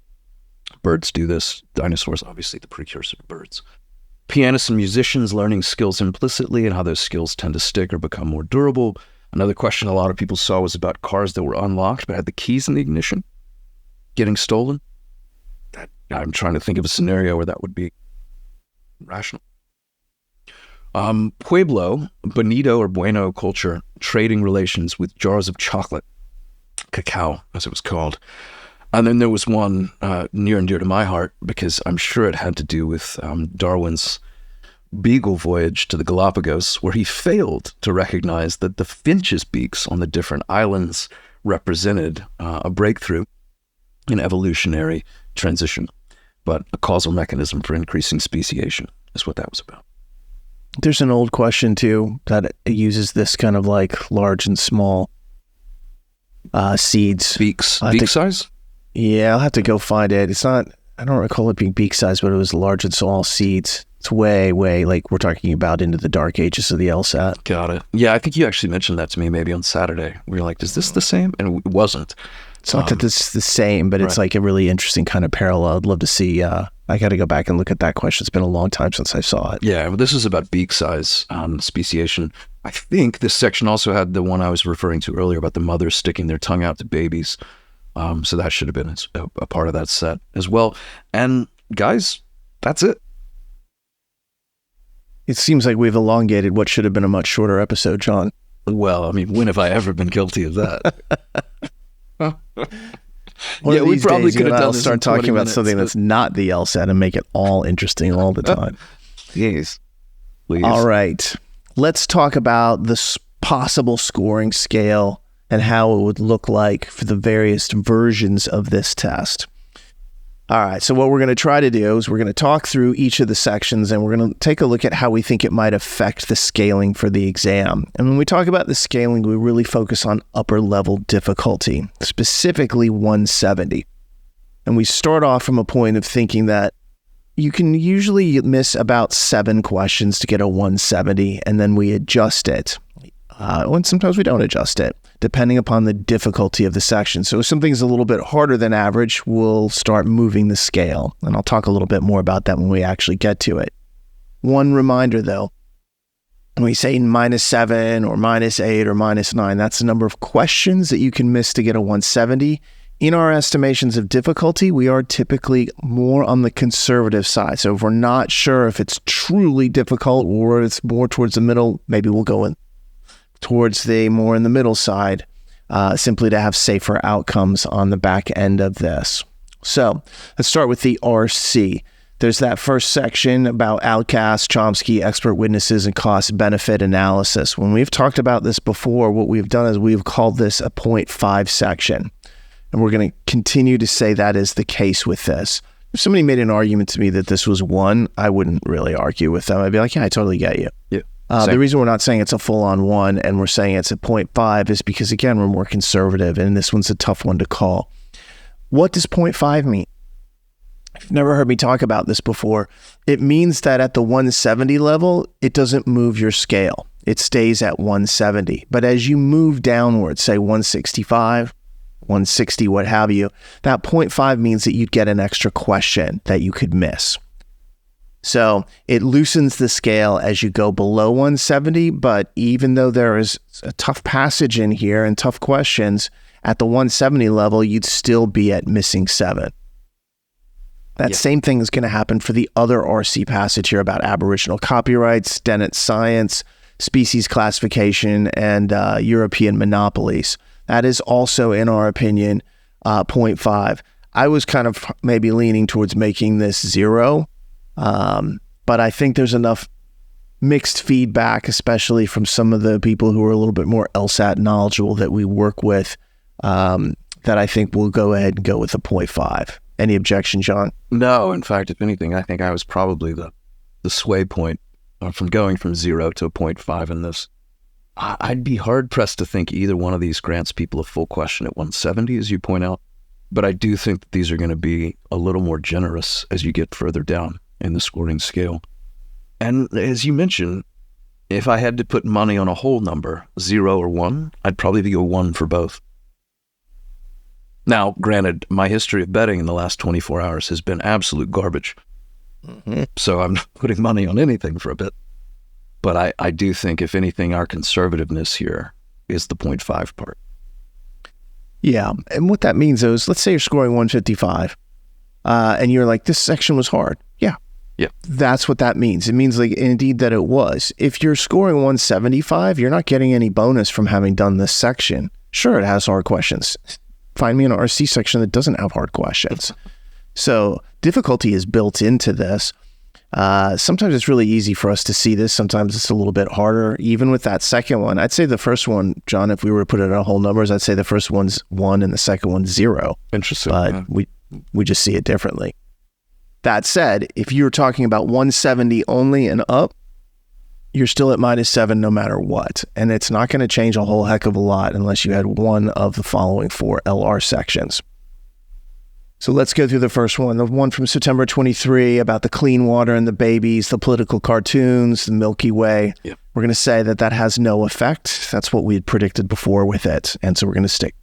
Birds do this. Dinosaurs, obviously, the precursor to birds. Pianists and musicians learning skills implicitly and how those skills tend to stick or become more durable. Another question a lot of people saw was about cars that were unlocked but had the keys in the ignition getting stolen. I'm trying to think of a scenario where that would be rational. Pueblo, Bonito or Bueno culture, trading relations with jars of chocolate, cacao, as it was called. And then there was one near and dear to my heart because I'm sure it had to do with Darwin's beagle voyage to the Galapagos, where he failed to recognize that the finch's beaks on the different islands represented a breakthrough in evolutionary transition, but a causal mechanism for increasing speciation is what that was about. There's an old question too that uses this kind of like large and small seeds. Beak size? Yeah, I'll have to go find it. It's not, I don't recall it being beak size, but it was large and small seeds. It's way, like we're talking about into the dark ages of the LSAT. Got it. Yeah, I think you actually mentioned that to me maybe on Saturday. We were like, is this the same? And it wasn't. It's not that this is the same, but it's like a really interesting kind of parallel. I'd love to see. I got to go back and look at that question. It's been a long time since I saw it. Yeah, well, this is about beak size, speciation. I think this section also had the one I was referring to earlier about the mothers sticking their tongue out to babies. So that should have been a part of that set as well. And guys, that's it. It seems like we've elongated what should have been a much shorter episode, Jon. Well, I mean, when have I ever been guilty of that? We probably could have done this. Start talking about something that's not the LSAT and make it all interesting all the time. Please. All right. Let's talk about the possible scoring scale and how it would look like for the various versions of this test. All right, so what we're going to try to do is we're going to talk through each of the sections and we're going to take a look at how we think it might affect the scaling for the exam. And when we talk about the scaling, we really focus on upper level difficulty, specifically 170. And we start off from a point of thinking that you can usually miss about 7 questions to get a 170, and then we adjust it. And sometimes we don't adjust it, depending upon the difficulty of the section. So if something's a little bit harder than average, we'll start moving the scale. And I'll talk a little bit more about that when we actually get to it. One reminder, though, when we say -7 or -8 or -9, that's the number of questions that you can miss to get a 170. In our estimations of difficulty, we are typically more on the conservative side. So if we're not sure if it's truly difficult or it's more towards the middle, maybe we'll go in towards the more in the middle side, simply to have safer outcomes on the back end of this. So let's start with the RC. There's that first section about outcasts, Chomsky, expert witnesses, and cost-benefit analysis. When we've talked about this before, what we've done is we've called this a 0.5 section. And we're going to continue to say that is the case with this. If somebody made an argument to me that this was 1, I wouldn't really argue with them. I'd be like, yeah, I totally get you. Yeah. The reason we're not saying it's a full-on 1 and we're saying it's a 0.5 is because, again, we're more conservative, and this one's a tough one to call. What does 0.5 mean? If you've never heard me talk about this before, it means that at the 170 level, it doesn't move your scale. It stays at 170. But as you move downwards, say 165, 160, what have you, that 0.5 means that you'd get an extra question that you could miss. So it loosens the scale as you go below 170, but even though there is a tough passage in here and tough questions, at the 170 level, you'd still be at missing 7. That same thing is going to happen for the other RC passage here about Aboriginal copyrights, Dennett science, species classification, and European monopolies. That is also, in our opinion, 0.5. I was kind of maybe leaning towards making this 0. But I think there's enough mixed feedback, especially from some of the people who are a little bit more LSAT knowledgeable that we work with, that I think we'll go ahead and go with a 0.5. Any objection, Jon? No, in fact, if anything, I think I was probably the sway point from going from 0 to a 0.5 in this. I'd be hard-pressed to think either one of these grants people a full question at 170, as you point out. But I do think that these are going to be a little more generous as you get further down in the scoring scale. And as you mentioned, if I had to put money on a whole number, 0 or 1, I'd probably go 1 for both. Now, granted, my history of betting in the last 24 hours has been absolute garbage. Mm-hmm. So I'm not putting money on anything for a bit. But I do think, if anything, our conservativeness here is the 0.5 part. Yeah, and what that means is, let's say you're scoring 155, and you're like, this section was hard. Yeah, that's what that means. It means, like, indeed, that it was. If you're scoring 175, you're not getting any bonus from having done this section. Sure, it has hard questions. Find me an RC section that doesn't have hard questions. So difficulty is built into this. Sometimes it's really easy for us to see this. Sometimes it's a little bit harder. Even with that second one, I'd say the first one, Jon, if we were to put it on whole numbers, I'd say the first one's 1 and the second one's 0. Interesting. But yeah, we just see it differently. That said, if you're talking about 170 only and up, you're still at -7 no matter what. And it's not going to change a whole heck of a lot unless you had one of the following 4 LR sections. So let's go through the first one. The one from September 23 about the clean water and the babies, the political cartoons, the Milky Way. Yep. We're going to say that has no effect. That's what we had predicted before with it. And so we're going to stick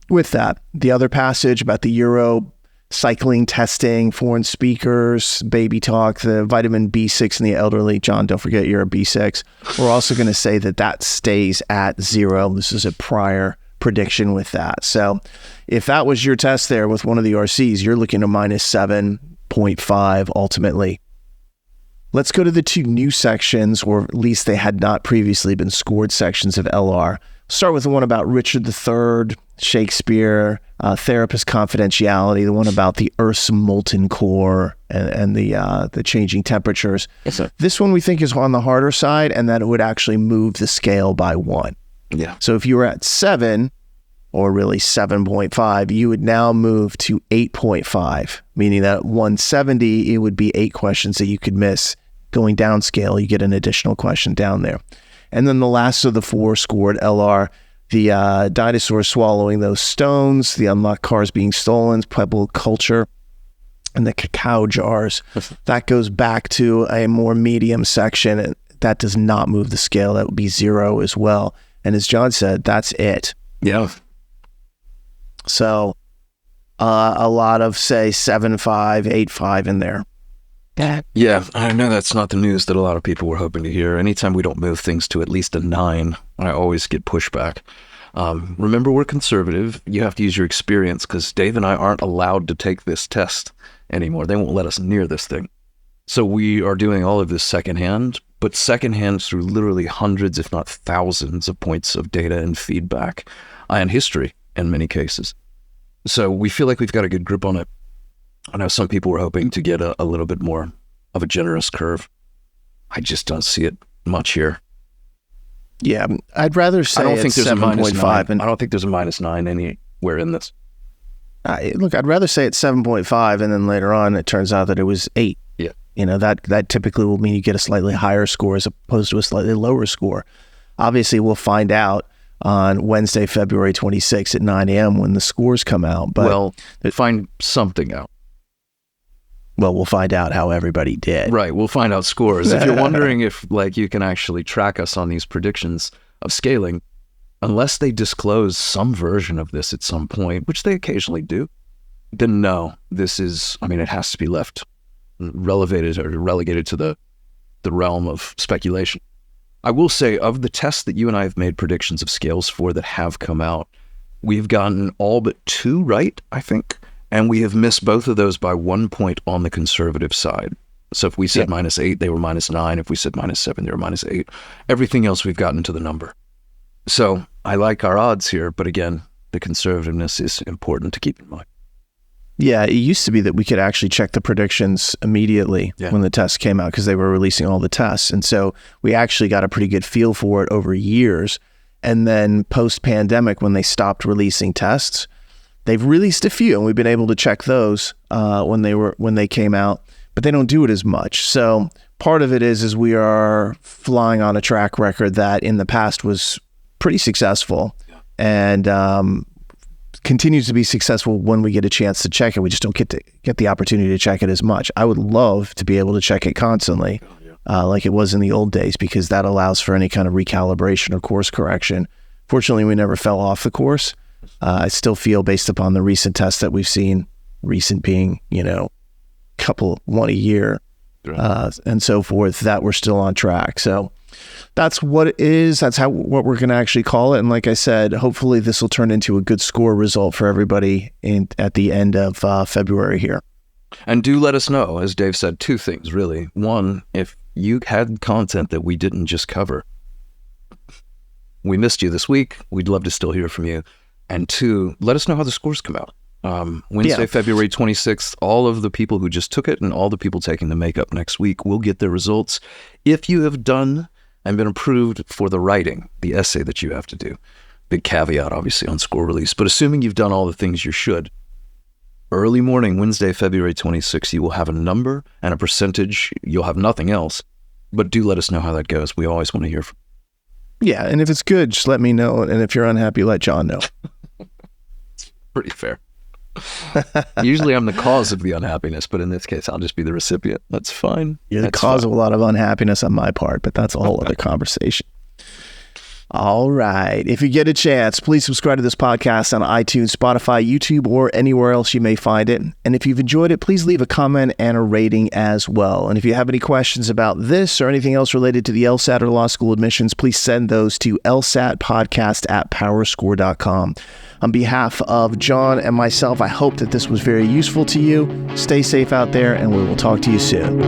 with that, the other passage about the Euro cycling testing, foreign speakers, baby talk, the vitamin B6 in the elderly. Jon, don't forget you're a B6. We're also going to say that stays at 0. This is a prior prediction with that. So if that was your test there with one of the RCs, you're looking at minus 7.5 ultimately. Let's go to the 2 new sections, or at least they had not previously been scored sections of LR. Start with the one about Richard III, Shakespeare, therapist confidentiality, the one about the Earth's molten core and the changing temperatures. Yes, sir. This one we think is on the harder side, and that it would actually move the scale by 1. Yeah. So if you were at 7, or really 7.5, you would now move to 8.5, meaning that at 170, it would be 8 questions that you could miss. Going down scale, you get an additional question down there. And then the last of the 4 scored LR, the dinosaurs swallowing those stones, the unlocked cars being stolen, Pueblo culture, and the cacao jars. That goes back to a more medium section. And that does not move the scale. That would be 0 as well. And as Jon said, that's it. Yeah. So a lot of, say, 7.5, 8.5 in there. Yeah, I know that's not the news that a lot of people were hoping to hear. Anytime we don't move things to at least a 9, I always get pushback. Remember, we're conservative. You have to use your experience, because Dave and I aren't allowed to take this test anymore. They won't let us near this thing. So we are doing all of this secondhand, but secondhand through literally hundreds, if not thousands of points of data and feedback and history in many cases. So we feel like we've got a good grip on it. I know some people were hoping to get a little bit more of a generous curve. I just don't see it much here. Yeah, I'd rather say I don't think there's a minus 7.5. I don't think there's a minus 9 anywhere in this. Look, I'd rather say it's 7.5, and then later on it turns out that it was 8. Yeah. You know, that typically will mean you get a slightly higher score as opposed to a slightly lower score. Obviously, we'll find out on Wednesday, February 26th at 9 a.m. when the scores come out. But find something out. Well, we'll find out how everybody did. Right, we'll find out scores. If you're wondering if you can actually track us on these predictions of scaling, unless they disclose some version of this at some point, which they occasionally do, then no, this is, it has to be left relegated to the realm of speculation. I will say, of the tests that you and I have made predictions of scales for that have come out, we've gotten all but 2 right, I think. And we have missed both of those by 1 point on the conservative side. So if we said minus 8, they were minus 9. If we said minus 7, they were minus 8. Everything else we've gotten to the number. So I like our odds here, but again, the conservativeness is important to keep in mind. Yeah, it used to be that we could actually check the predictions immediately when the tests came out, because they were releasing all the tests. And so we actually got a pretty good feel for it over years. And then post-pandemic, when they stopped releasing tests, they've released a few, and we've been able to check those when they came out, but they don't do it as much. So part of it is we are flying on a track record that in the past was pretty successful, and continues to be successful when we get a chance to check it. We just don't get the opportunity to check it as much. I would love to be able to check it constantly, like it was in the old days, because that allows for any kind of recalibration or course correction. Fortunately, we never fell off the course. I still feel, based upon the recent tests that we've seen, recent being, one a year, and so forth, that we're still on track. So that's what it is. That's what we're going to actually call it. And like I said, hopefully this will turn into a good score result for everybody at the end of February here. And do let us know, as Dave said, 2 things, really. One, if you had content that we didn't just cover, we missed you this week, we'd love to still hear from you. And 2, let us know how the scores come out. Wednesday, February 26th, all of the people who just took it and all the people taking the makeup next week will get their results. If you have done and been approved for the writing, the essay that you have to do, big caveat, obviously, on score release, but assuming you've done all the things you should, early morning, Wednesday, February 26th, you will have a number and a percentage. You'll have nothing else, but do let us know how that goes. We always want to hear from you. Yeah, and if it's good, just let me know. And if you're unhappy, let Jon know. Pretty fair. Usually I'm the cause of the unhappiness, but in this case, I'll just be the recipient. That's fine. You're the cause of a lot of unhappiness on my part, but that's a whole other conversation. All right. If you get a chance, please subscribe to this podcast on iTunes, Spotify, YouTube, or anywhere else you may find it. And if you've enjoyed it, please leave a comment and a rating as well. And if you have any questions about this or anything else related to the LSAT or law school admissions, please send those to lsatpodcast@powerscore.com. On behalf of Jon and myself, I hope that this was very useful to you. Stay safe out there, and we will talk to you soon.